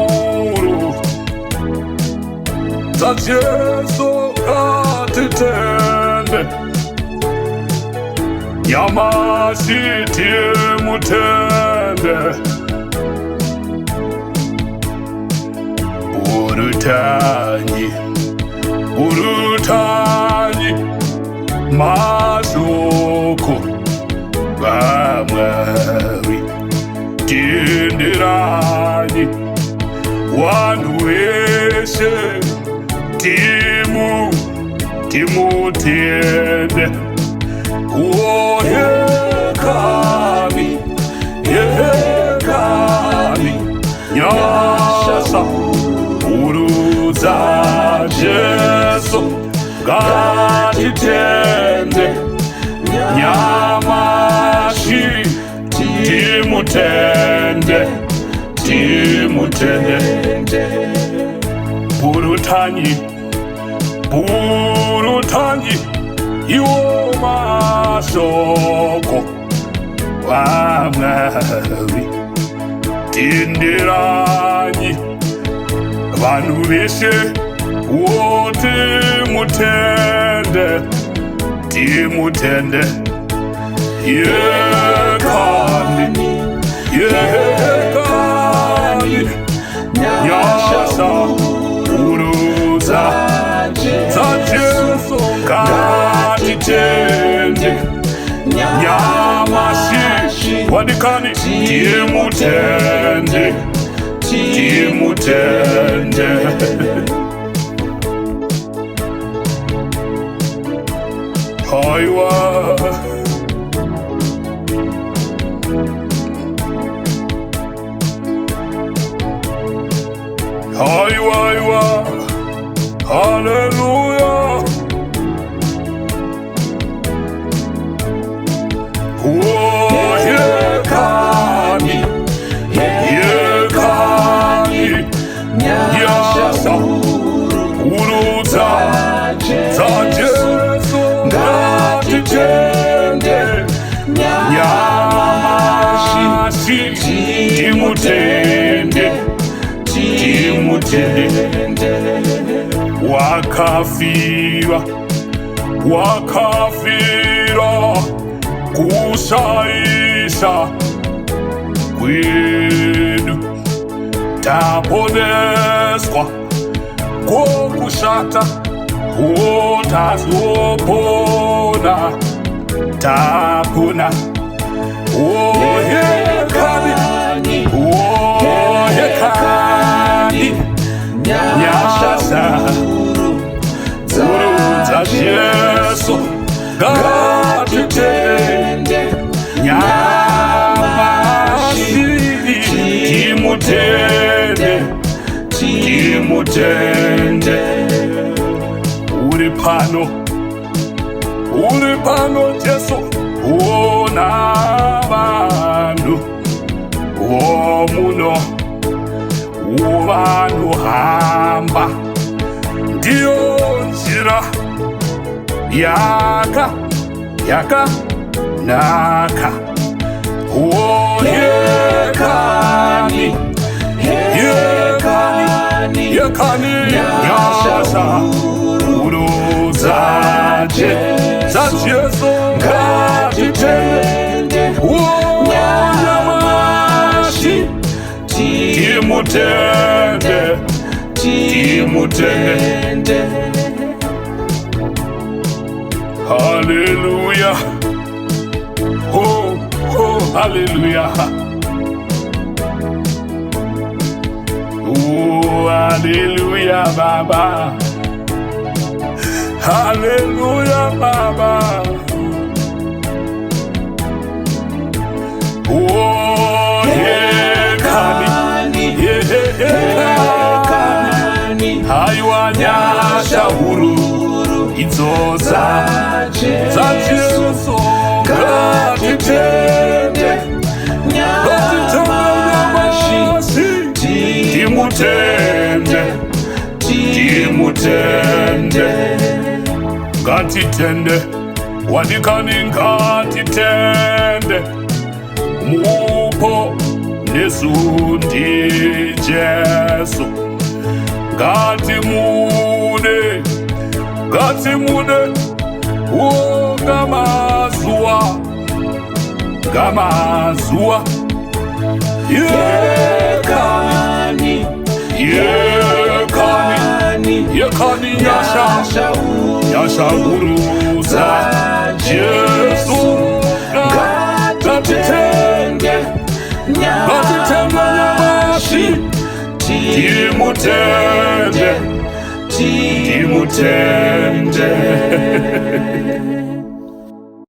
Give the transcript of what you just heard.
huru za Yesu katitende nyamashitiye mutende urutanyi masoko bamwari tindiranyi wantu weshe timutende yehekani nyasa uruza Yesu katitende nyamashi timutende burutanyi iwo masoko wamwari tindiranyi vanhu veshe timutende yekani nyasa uruza za Yesu katitende nyamashi wadikani timutende Haiwa hallelujah yekani nyasa uruza za Yesu katitende nyamashi timutende wakafira kushaisha kwedu taponeswa kokushata otazopona tapona yekani nyasa uruza Yesu katitende nyamashi timutende uri pano Yesu ona vanhu muno uvanohamba ndiyo nzira yakanaka yekani nyasa uruza za Yesu katitende nyamashi timutende hallelujah hallelujah hallelujah baba hallelujah baba yekani haiwanyasha huru idzoza za Yesu katitende nyamashi timutende ngatitende wadikani ngatitende mupo nesundi Yesu Yesu. Ngatimude, ngatimude, oh ngamazua, ngamazua. Yekani, yekani, yekani yasha, yasha uruza Yesu. Ngatitenge nyamashi, timutende, timutende.